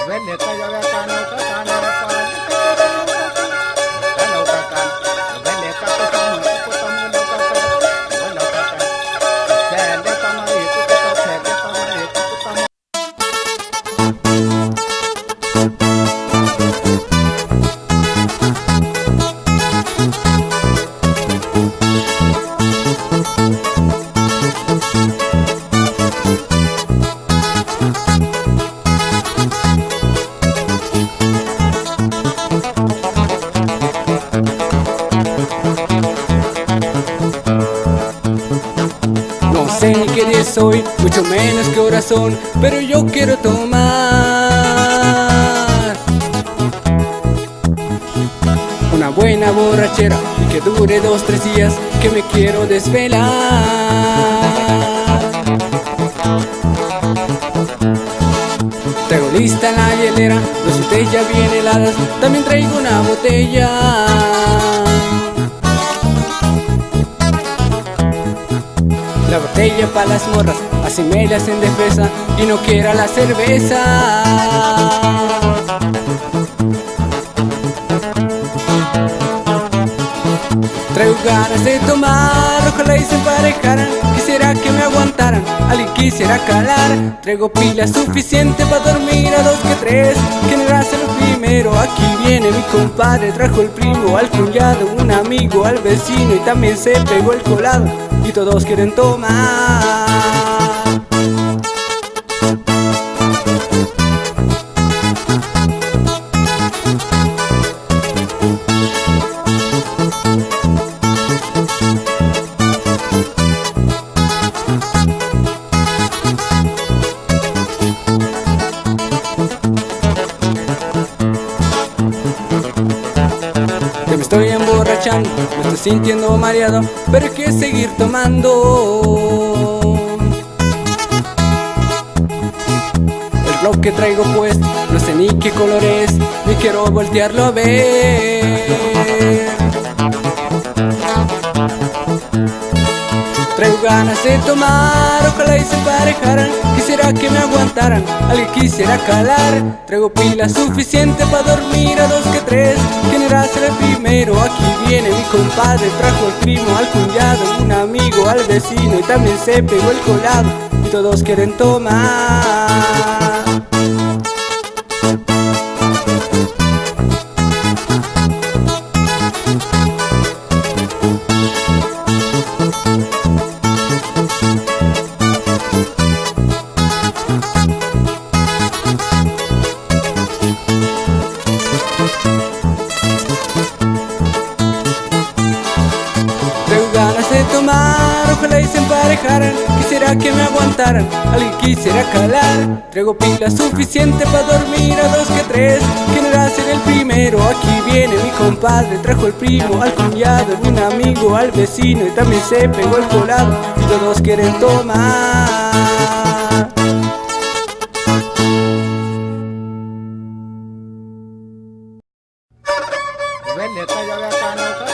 Vele kaya ve kana ka kana pa. Kana ka kan. Vele ka ka kana ko tamu lo ka ka. Vele ka kan. Sele tama iku ko ta sele tama iku ko tama. No sé ni qué día soy, mucho menos qué horas son, pero yo quiero tomar una buena borrachera y que dure 2-3 días, que me quiero desvelar. Traigo lista la hielera, dos botellas bien heladas, también traigo una botella. La botella pa' las morras, así me la hacen defensa y no quiera la cerveza. Traigo ganas de tomar, ojalá y se emparejaran. Quisiera que me aguantaran, alguien quisiera calar. Traigo pilas suficiente para dormir a 2 que 3. ¿Quién era el primero? Aquí viene mi compadre. Trajo el primo, al cuñado, un amigo, al vecino y también se pegó el colado. Y todos quieren tomar. Que me estoy emborrachando, me estoy sintiendo mareado, pero hay que seguir tomando. El reloj que traigo puesto, no sé ni qué color es, ni quiero voltearlo a ver. Traigo ganas de tomar, ojalá y se emparejaran. Quisiera que me aguantaran, alguien quisiera calar. Traigo pilas suficiente para dormir a 2 que 3. ¿Quién era ser el primero? Aquí viene mi compadre. Trajo el primo, al cuñado, un amigo, al vecino y también se pegó el colado. Y todos quieren tomar. Tengo ganas de tomar, ojalá y se emparejaran. Quisiera que me aguantaran, alguien quisiera calar. Traigo pilas suficiente para dormir a 2 que 3. ¿Quién era ser el primero? Aquí viene mi compadre. Trajo el primo, al cuñado, un amigo, al vecino y también se pegó el colado. Y todos quieren tomar. Vele kaya ve kana ka